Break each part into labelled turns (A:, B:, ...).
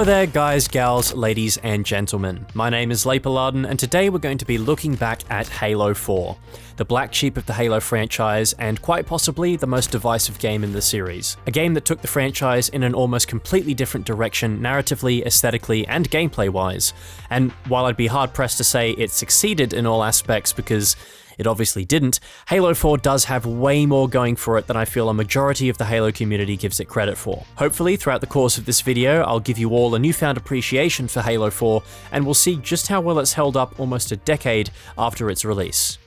A: Hello there guys, gals, ladies and gentlemen. My name is Leipalarden and today we're going to be looking back at Halo 4, the black sheep of the Halo franchise and quite possibly the most divisive game in the series. A game that took the franchise in an almost completely different direction narratively, aesthetically and gameplay wise. And while I'd be hard pressed to say it succeeded in all aspects because it obviously didn't, Halo 4 does have way more going for it than I feel a majority of the Halo community gives it credit for. Hopefully, throughout the course of this video, I'll give you all a newfound appreciation for Halo 4, and we'll see just how well it's held up almost a decade after its release.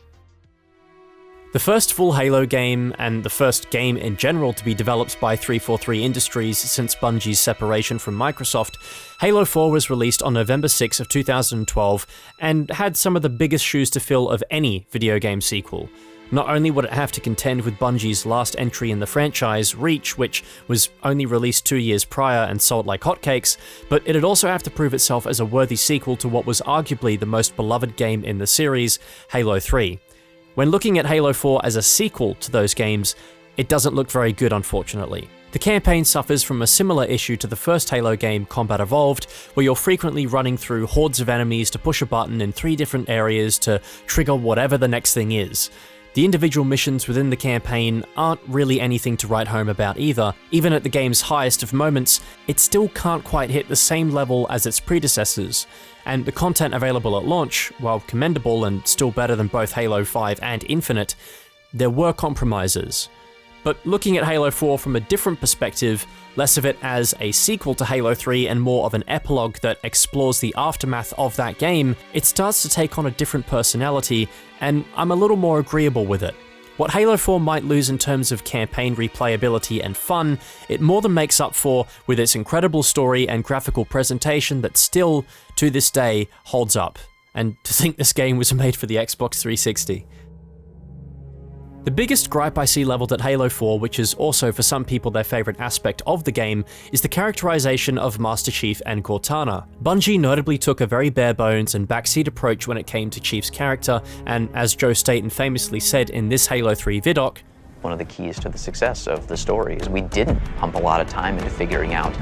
A: The first full Halo game, and the first game in general to be developed by 343 Industries since Bungie's separation from Microsoft, Halo 4 was released on November 6 of 2012 and had some of the biggest shoes to fill of any video game sequel. Not only would it have to contend with Bungie's last entry in the franchise, Reach, which was only released 2 years prior and sold like hotcakes, but it'd also have to prove itself as a worthy sequel to what was arguably the most beloved game in the series, Halo 3. When looking at Halo 4 as a sequel to those games, it doesn't look very good, unfortunately. The campaign suffers from a similar issue to the first Halo game, Combat Evolved, where you're frequently running through hordes of enemies to push a button in 3 different areas to trigger whatever the next thing is. The individual missions within the campaign aren't really anything to write home about either. Even at the game's highest of moments, it still can't quite hit the same level as its predecessors. And the content available at launch, while commendable and still better than both Halo 5 and Infinite, there were compromises. But looking at Halo 4 from a different perspective, less of it as a sequel to Halo 3 and more of an epilogue that explores the aftermath of that game, it starts to take on a different personality, and I'm a little more agreeable with it. What Halo 4 might lose in terms of campaign replayability and fun, it more than makes up for with its incredible story and graphical presentation that still, to this day, holds up. And to think this game was made for the Xbox 360. The biggest gripe I see leveled at Halo 4, which is also for some people their favourite aspect of the game, is the characterization of Master Chief and Cortana. Bungie notably took a very bare-bones and backseat approach when it came to Chief's character, and as Joe Staten famously said in this Halo 3 vidoc,
B: one of the keys to the success of the story is we didn't pump a lot of time into figuring out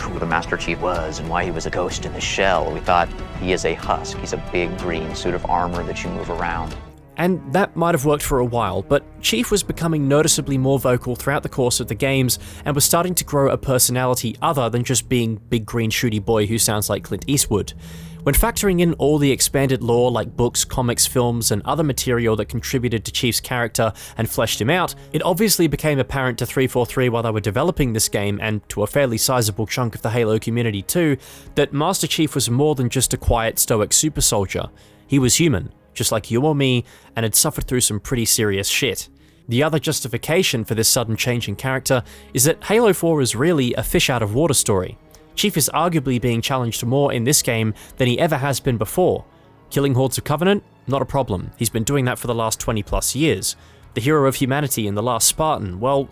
B: who the Master Chief was and why he was a ghost in the shell. We thought he is a husk, he's a big green suit of armor that you move around.
A: And that might have worked for a while, but Chief was becoming noticeably more vocal throughout the course of the games and was starting to grow a personality other than just being big green shooty boy who sounds like Clint Eastwood. When factoring in all the expanded lore like books, comics, films, and other material that contributed to Chief's character and fleshed him out, it obviously became apparent to 343 while they were developing this game, and to a fairly sizable chunk of the Halo community too, that Master Chief was more than just a quiet, stoic super soldier. He was human, just like you or me, and had suffered through some pretty serious shit. The other justification for this sudden change in character is that Halo 4 is really a fish out of water story. Chief is arguably being challenged more in this game than he ever has been before. Killing hordes of Covenant? Not a problem. He's been doing that for the last 20 plus years. The hero of humanity in the last Spartan? Well,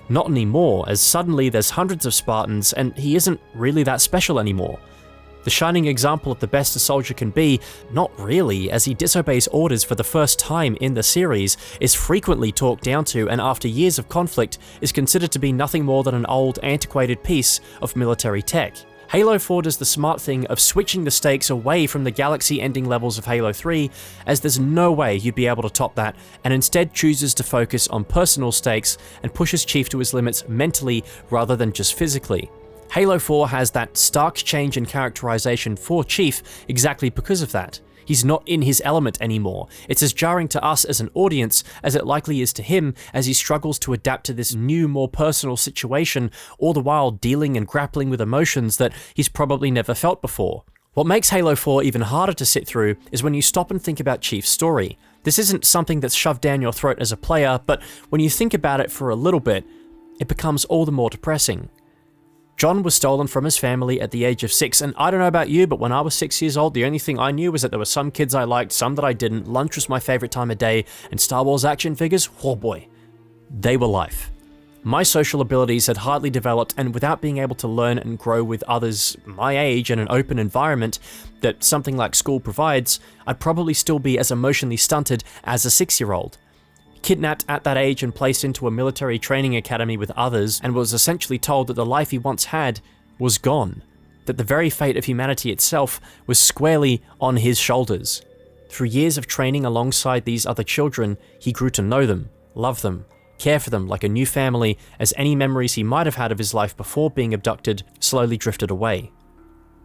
A: not anymore, as suddenly there's hundreds of Spartans and he isn't really that special anymore. The shining example of the best a soldier can be, not really, as he disobeys orders for the first time in the series, is frequently talked down to, and after years of conflict is considered to be nothing more than an old, antiquated piece of military tech. Halo 4 does the smart thing of switching the stakes away from the galaxy-ending levels of Halo 3, as there's no way you'd be able to top that, and instead chooses to focus on personal stakes and pushes Chief to his limits mentally rather than just physically. Halo 4 has that stark change in characterization for Chief exactly because of that. He's not in his element anymore. It's as jarring to us as an audience as it likely is to him as he struggles to adapt to this new, more personal situation, all the while dealing and grappling with emotions that he's probably never felt before. What makes Halo 4 even harder to sit through is when you stop and think about Chief's story. This isn't something that's shoved down your throat as a player, but when you think about it for a little bit, it becomes all the more depressing. John was stolen from his family at the age of 6, and I don't know about you, but when I was 6 years old, the only thing I knew was that there were some kids I liked, some that I didn't, lunch was my favorite time of day, and Star Wars action figures, oh boy, they were life. My social abilities had hardly developed, and without being able to learn and grow with others my age in an open environment that something like school provides, I'd probably still be as emotionally stunted as a 6-year-old. Kidnapped at that age and placed into a military training academy with others, and was essentially told that the life he once had was gone. that the very fate of humanity itself was squarely on his shoulders. Through years of training alongside these other children, he grew to know them, love them, care for them like a new family, as any memories he might have had of his life before being abducted slowly drifted away.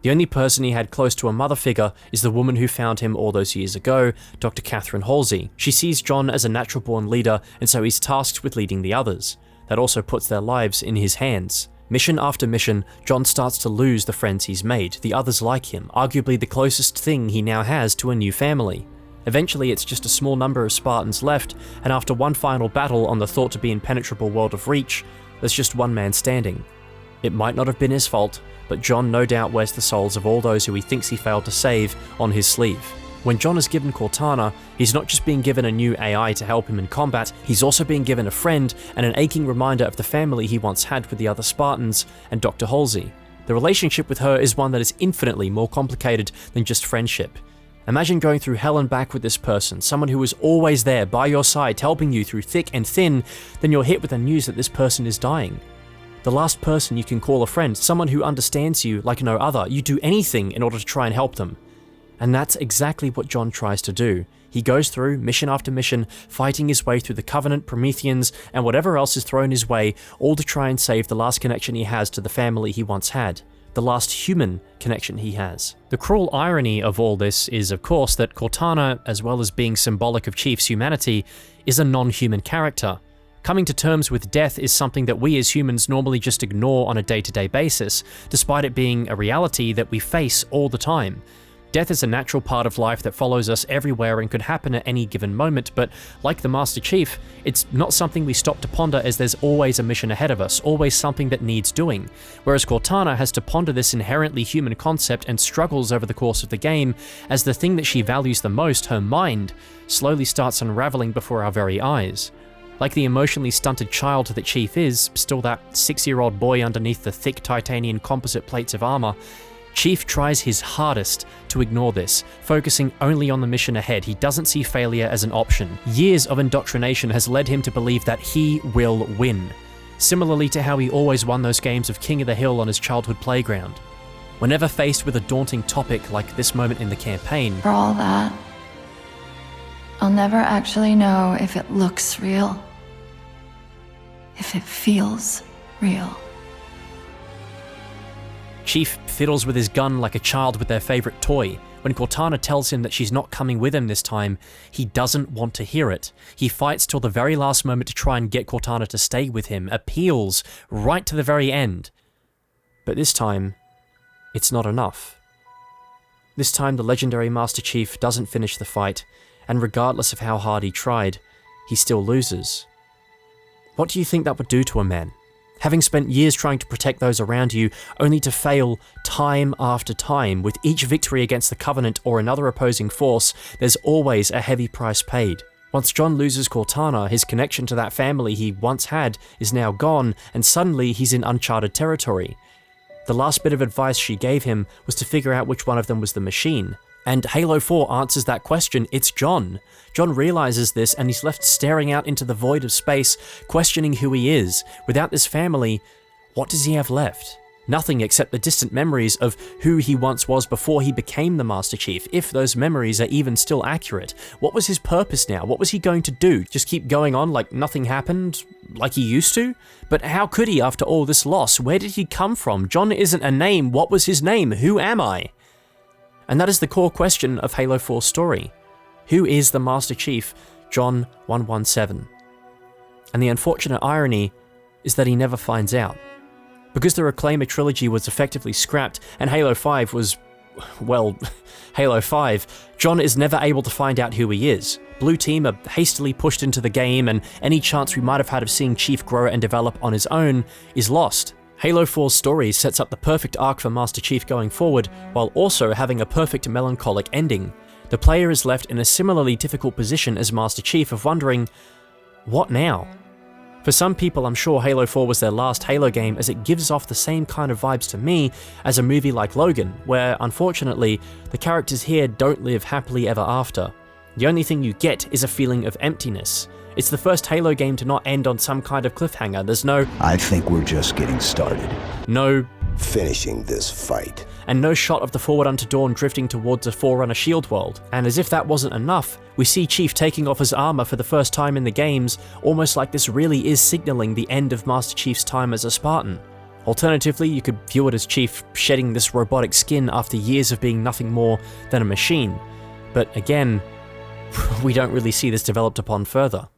A: The only person he had close to a mother figure is the woman who found him all those years ago, Dr. Catherine Halsey. She sees John as a natural-born leader, and so he's tasked with leading the others. That also puts their lives in his hands. Mission after mission, John starts to lose the friends he's made, the others like him, arguably the closest thing he now has to a new family. Eventually, it's just a small number of Spartans left, and after one final battle on the thought to be impenetrable world of Reach, there's just one man standing. It might not have been his fault, but John no doubt wears the souls of all those who he thinks he failed to save on his sleeve. When John is given Cortana, he's not just being given a new AI to help him in combat, he's also being given a friend and an aching reminder of the family he once had with the other Spartans and Dr. Halsey. The relationship with her is one that is infinitely more complicated than just friendship. Imagine going through hell and back with this person, someone who was always there by your side, helping you through thick and thin, then you're hit with the news that this person is dying. The last person you can call a friend, someone who understands you like no other. You do anything in order to try and help them. And that's exactly what John tries to do. He goes through mission after mission, fighting his way through the Covenant, Prometheans, and whatever else is thrown his way, all to try and save the last connection he has to the family he once had. The last human connection he has. The cruel irony of all this is, of course, that Cortana, as well as being symbolic of Chief's humanity, is a non-human character. Coming to terms with death is something that we as humans normally just ignore on a day-to-day basis, despite it being a reality that we face all the time. Death is a natural part of life that follows us everywhere and could happen at any given moment, but like the Master Chief, it's not something we stop to ponder, as there's always a mission ahead of us, always something that needs doing. Whereas Cortana has to ponder this inherently human concept and struggles over the course of the game, as the thing that she values the most, her mind, slowly starts unraveling before our very eyes. Like the emotionally stunted child that Chief is, still that 6-year-old boy underneath the thick titanium composite plates of armor, Chief tries his hardest to ignore this, focusing only on the mission ahead. He doesn't see failure as an option. Years of indoctrination has led him to believe that he will win, similarly to how he always won those games of King of the Hill on his childhood playground. Whenever faced with a daunting topic like this moment in the campaign,
C: for all that, I'll never actually know if it looks real, if it feels real.
A: Chief fiddles with his gun like a child with their favorite toy. When Cortana tells him that she's not coming with him this time, he doesn't want to hear it. He fights till the very last moment to try and get Cortana to stay with him, appeals right to the very end. But this time, it's not enough. This time the legendary Master Chief doesn't finish the fight, and regardless of how hard he tried, he still loses. What do you think that would do to a man? Having spent years trying to protect those around you, only to fail time after time. With each victory against the Covenant or another opposing force, there's always a heavy price paid. Once John loses Cortana, his connection to that family he once had is now gone, and suddenly he's in uncharted territory. The last bit of advice she gave him was to figure out which one of them was the machine. And Halo 4 answers that question. It's John. John realizes this, and he's left staring out into the void of space, questioning who he is. Without this family, what does he have left? Nothing except the distant memories of who he once was before he became the Master Chief, if those memories are even still accurate. What was his purpose now? What was he going to do? Just keep going on like nothing happened, like he used to? But how could he after all this loss? Where did he come from? John isn't a name. What was his name? Who am I? And that is the core question of Halo 4's story. Who is the Master Chief, John 117? And the unfortunate irony is that he never finds out. Because the Reclaimer trilogy was effectively scrapped and Halo 5 was, well, Halo 5, John is never able to find out who he is. Blue Team are hastily pushed into the game, and any chance we might have had of seeing Chief grow and develop on his own is lost. Halo 4's story sets up the perfect arc for Master Chief going forward, while also having a perfect melancholic ending. The player is left in a similarly difficult position as Master Chief of wondering, what now? For some people, I'm sure Halo 4 was their last Halo game, as it gives off the same kind of vibes to me as a movie like Logan, where, unfortunately, the characters here don't live happily ever after. The only thing you get is a feeling of emptiness. It's the first Halo game to not end on some kind of cliffhanger. There's no,
D: I think we're just getting started.
A: No
D: finishing this fight.
A: And no shot of the Forward Unto Dawn drifting towards a Forerunner shield world. And as if that wasn't enough, we see Chief taking off his armor for the first time in the games, almost like this really is signaling the end of Master Chief's time as a Spartan. Alternatively, you could view it as Chief shedding this robotic skin after years of being nothing more than a machine. But again, we don't really see this developed upon further.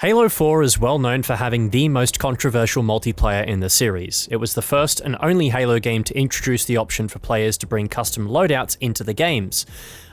A: Halo 4 is well known for having the most controversial multiplayer in the series. It was the first and only Halo game to introduce the option for players to bring custom loadouts into the games.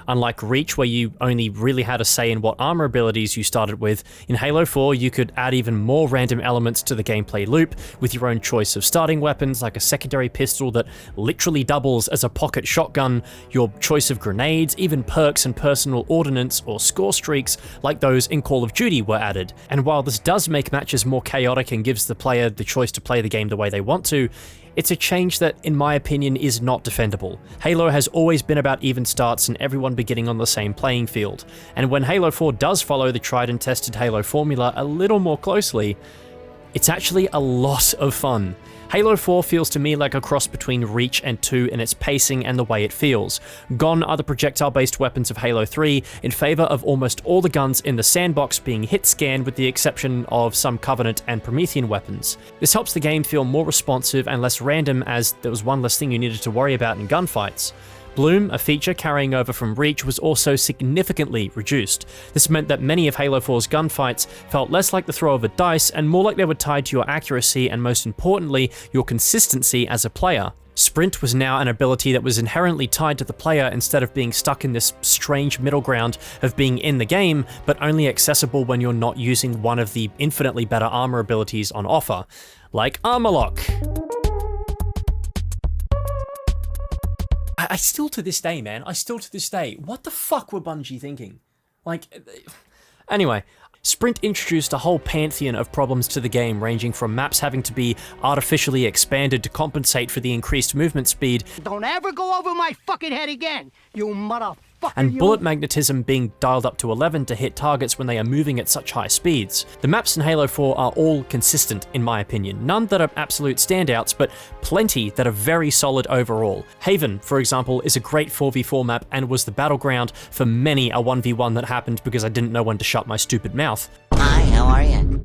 A: Unlike Reach, where you only really had a say in what armor abilities you started with, in Halo 4 you could add even more random elements to the gameplay loop with your own choice of starting weapons, like a secondary pistol that literally doubles as a pocket shotgun, your choice of grenades, even perks and personal ordnance or score streaks like those in Call of Duty were added. And while this does make matches more chaotic and gives the player the choice to play the game the way they want to, it's a change that, in my opinion, is not defendable. Halo has always been about even starts and everyone beginning on the same playing field, and when Halo 4 does follow the tried and tested Halo formula a little more closely, it's actually a lot of fun. Halo 4 feels to me like a cross between Reach and 2 in its pacing and the way it feels. Gone are the projectile-based weapons of Halo 3 in favor of almost all the guns in the sandbox being hit-scanned with the exception of some Covenant and Promethean weapons. This helps the game feel more responsive and less random, as there was one less thing you needed to worry about in gunfights. Bloom, a feature carrying over from Reach, was also significantly reduced. This meant that many of Halo 4's gunfights felt less like the throw of a dice and more like they were tied to your accuracy and, most importantly, your consistency as a player. Sprint was now an ability that was inherently tied to the player instead of being stuck in this strange middle ground of being in the game, but only accessible when you're not using one of the infinitely better armor abilities on offer, like Armor Lock. I still to this day, man, what the fuck were Bungie thinking? Anyway, Sprint introduced a whole pantheon of problems to the game, ranging from maps having to be artificially expanded to compensate for the increased movement speed.
E: Don't ever go over my fucking head again, you motherfucker.
A: And bullet magnetism being dialed up to 11 to hit targets when they are moving at such high speeds. The maps in Halo 4 are all consistent, in my opinion. None that are absolute standouts, but plenty that are very solid overall. Haven, for example, is a great 4v4 map and was the battleground for many a 1v1 that happened because I didn't know when to shut my stupid mouth.
E: Hi, how are you?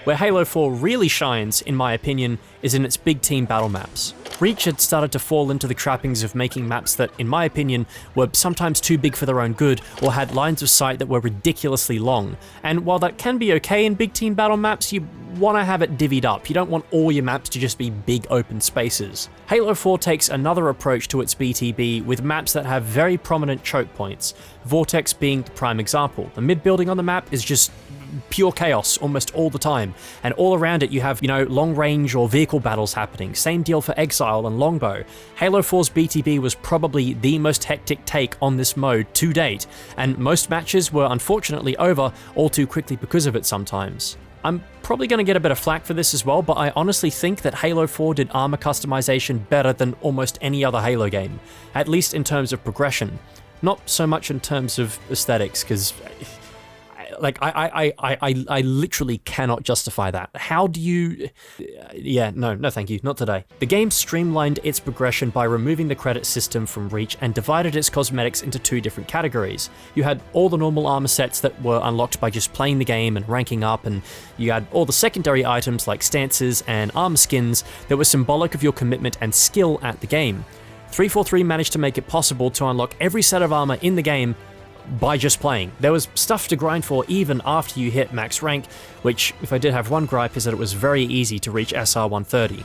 A: Where Halo 4 really shines, in my opinion, is in its big team battle maps. Reach had started to fall into the trappings of making maps that, in my opinion, were sometimes too big for their own good or had lines of sight that were ridiculously long. And while that can be okay in big team battle maps, you want to have it divvied up. You don't want all your maps to just be big open spaces. Halo 4 takes another approach to its BTB with maps that have very prominent choke points, Vortex being the prime example. The mid-building on the map is just pure chaos almost all the time, and all around it you have, long range or vehicle battles happening. Same deal for Exile and Longbow. Halo 4's BTB was probably the most hectic take on this mode to date, and most matches were unfortunately over all too quickly because of it sometimes. I'm probably going to get a bit of flack for this as well, but I honestly think that Halo 4 did armor customization better than almost any other Halo game, at least in terms of progression. Not so much in terms of aesthetics, because I literally cannot justify that. How do you... Yeah, no thank you, not today. The game streamlined its progression by removing the credit system from Reach and divided its cosmetics into two different categories. You had all the normal armor sets that were unlocked by just playing the game and ranking up, and you had all the secondary items like stances and armor skins that were symbolic of your commitment and skill at the game. 343 managed to make it possible to unlock every set of armor in the game by just playing. There was stuff to grind for even after you hit max rank, which, if I did have one gripe, is that it was very easy to reach SR 130.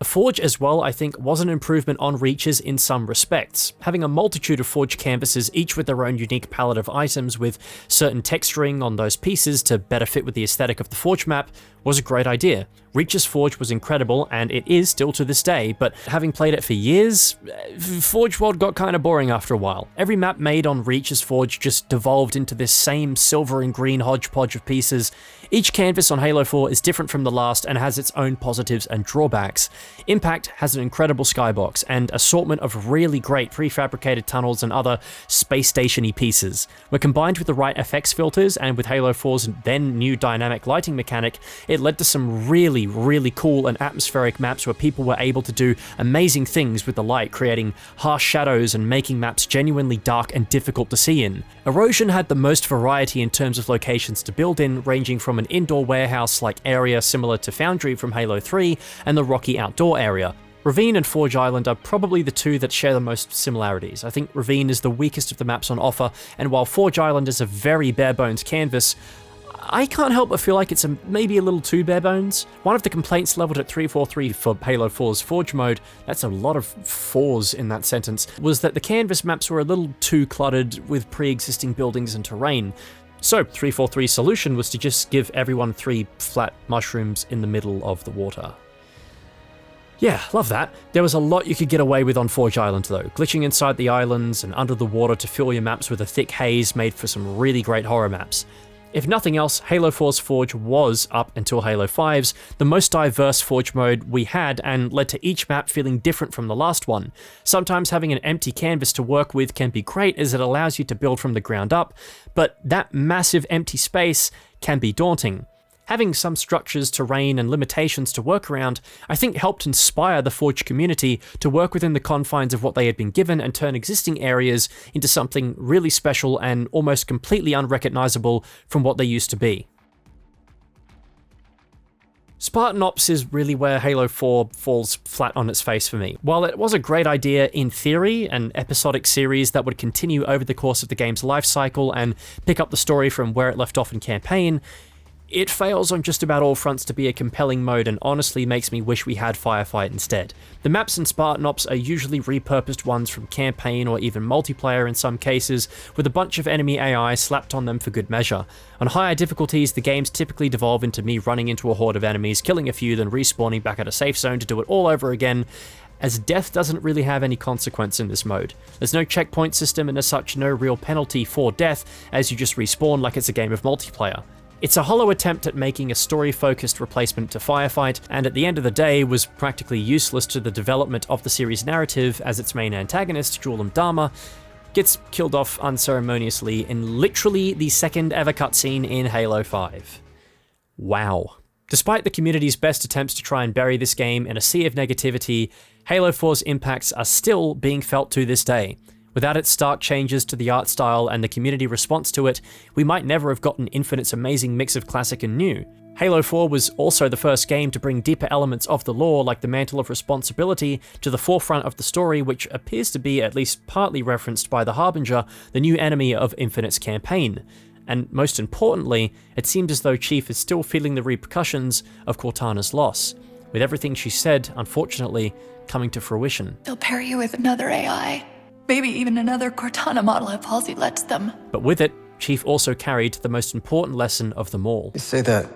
A: Forge as well, I think, was an improvement on Reach's in some respects. Having a multitude of Forge canvases, each with their own unique palette of items with certain texturing on those pieces to better fit with the aesthetic of the Forge map, was a great idea. Reach's Forge was incredible, and it is still to this day, but having played it for years, Forge World got kind of boring after a while. Every map made on Reach's Forge just devolved into this same silver and green hodgepodge of pieces. Each canvas on Halo 4 is different from the last and has its own positives and drawbacks. Impact has an incredible skybox and assortment of really great prefabricated tunnels and other space station-y pieces. When combined with the right effects filters and with Halo 4's then new dynamic lighting mechanic, it led to some really, really cool and atmospheric maps where people were able to do amazing things with the light, creating harsh shadows and making maps genuinely dark and difficult to see in. Erosion had the most variety in terms of locations to build in, ranging from an indoor warehouse-like area similar to Foundry from Halo 3 and the rocky outdoor area. Ravine and Forge Island are probably the two that share the most similarities. I think Ravine is the weakest of the maps on offer, and while Forge Island is a very bare-bones canvas, I can't help but feel like it's maybe a little too bare bones. One of the complaints leveled at 343 for Halo 4's Forge mode, that's a lot of fours in that sentence, was that the canvas maps were a little too cluttered with pre-existing buildings and terrain. So 343's solution was to just give everyone 3 flat mushrooms in the middle of the water. Yeah, love that. There was a lot you could get away with on Forge Island though, glitching inside the islands and under the water to fill your maps with a thick haze made for some really great horror maps. If nothing else, Halo 4's Forge was, up until Halo 5's, the most diverse Forge mode we had and led to each map feeling different from the last one. Sometimes having an empty canvas to work with can be great as it allows you to build from the ground up, but that massive empty space can be daunting. Having some structures, terrain, and limitations to work around, I think helped inspire the Forge community to work within the confines of what they had been given and turn existing areas into something really special and almost completely unrecognizable from what they used to be. Spartan Ops is really where Halo 4 falls flat on its face for me. While it was a great idea in theory, an episodic series that would continue over the course of the game's life cycle and pick up the story from where it left off in campaign, it fails on just about all fronts to be a compelling mode and honestly makes me wish we had Firefight instead. The maps in Spartan Ops are usually repurposed ones from campaign or even multiplayer in some cases, with a bunch of enemy AI slapped on them for good measure. On higher difficulties, the games typically devolve into me running into a horde of enemies, killing a few, then respawning back at a safe zone to do it all over again, as death doesn't really have any consequence in this mode. There's no checkpoint system and as such no real penalty for death, as you just respawn like it's a game of multiplayer. It's a hollow attempt at making a story-focused replacement to Firefight, and at the end of the day was practically useless to the development of the series' narrative as its main antagonist, Julam Dharma, gets killed off unceremoniously in literally the second ever cutscene in Halo 5. Wow. Despite the community's best attempts to try and bury this game in a sea of negativity, Halo 4's impacts are still being felt to this day. Without its stark changes to the art style and the community response to it, we might never have gotten Infinite's amazing mix of classic and new. Halo 4 was also the first game to bring deeper elements of the lore, like the Mantle of Responsibility, to the forefront of the story, which appears to be at least partly referenced by the Harbinger, the new enemy of Infinite's campaign. And most importantly, it seems as though Chief is still feeling the repercussions of Cortana's loss, with everything she said, unfortunately, coming to fruition.
C: They'll pair you with another AI. Maybe even another Cortana model if Halsey lets them.
A: But with it, Chief also carried the most important lesson of them all.
F: You say that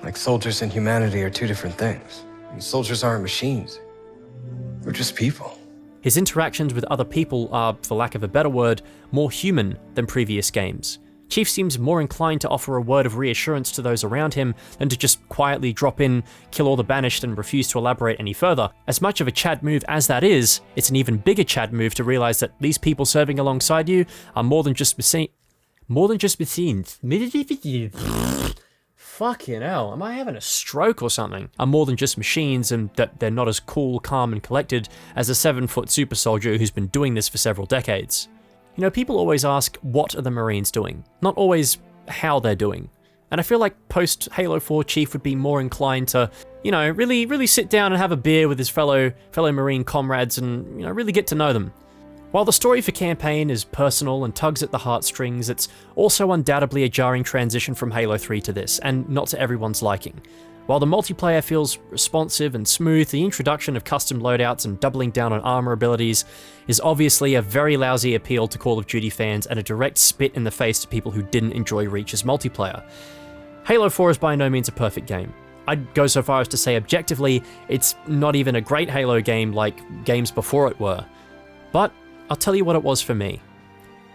F: like soldiers and humanity are two different things. And soldiers aren't machines. We're just people.
A: His interactions with other people are, for lack of a better word, more human than previous games. Chief seems more inclined to offer a word of reassurance to those around him than to just quietly drop in, kill all the banished and refuse to elaborate any further. As much of a Chad move as that is, it's an even bigger Chad move to realize that these people serving alongside you are more than just machines. Fucking hell, am I having a stroke or something? Are more than just machines, and that they're not as cool, calm and collected as a 7-foot super soldier who's been doing this for several decades. You know, people always ask, what are the Marines doing? Not always how they're doing. And I feel like post-Halo 4 Chief would be more inclined to, you know, really sit down and have a beer with his fellow Marine comrades and, you know, really get to know them. While the story for campaign is personal and tugs at the heartstrings, it's also undoubtedly a jarring transition from Halo 3 to this, and not to everyone's liking. While the multiplayer feels responsive and smooth, the introduction of custom loadouts and doubling down on armor abilities is obviously a very lousy appeal to Call of Duty fans and a direct spit in the face to people who didn't enjoy Reach's multiplayer. Halo 4 is by no means a perfect game. I'd go so far as to say objectively, it's not even a great Halo game like games before it were. But I'll tell you what it was for me.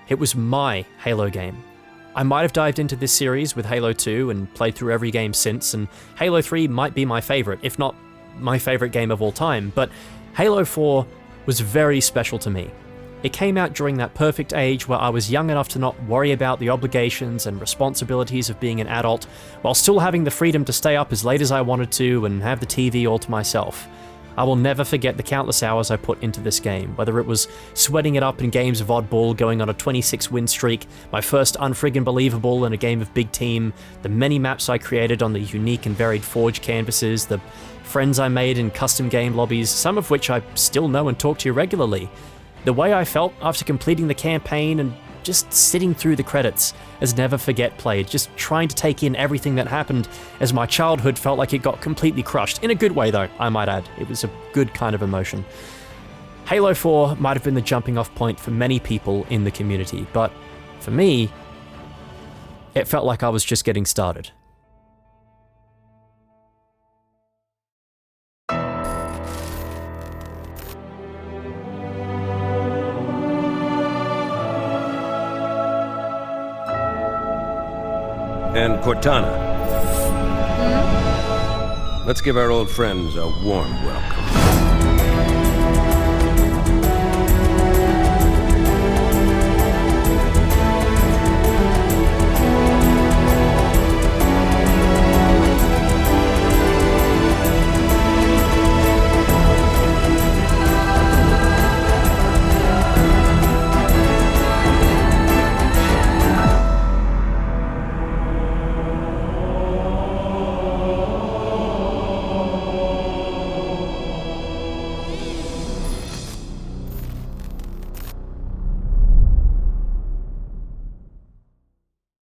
A: It was my Halo game. I might have dived into this series with Halo 2 and played through every game since, and Halo 3 might be my favorite, if not my favorite game of all time, but Halo 4 was very special to me. It came out during that perfect age where I was young enough to not worry about the obligations and responsibilities of being an adult, while still having the freedom to stay up as late as I wanted to and have the TV all to myself. I will never forget the countless hours I put into this game, whether it was sweating it up in games of Oddball, going on a 26-win streak, my first Unfriggin' Believable in a game of Big Team, the many maps I created on the unique and varied Forge canvases, the friends I made in custom game lobbies, some of which I still know and talk to regularly. The way I felt after completing the campaign and just sitting through the credits as Never Forget played, just trying to take in everything that happened as my childhood felt like it got completely crushed. In a good way though, I might add. It was a good kind of emotion. Halo 4 might have been the jumping off point for many people in the community, but for me, it felt like I was just getting started.
G: And Cortana. Let's give our old friends a warm welcome.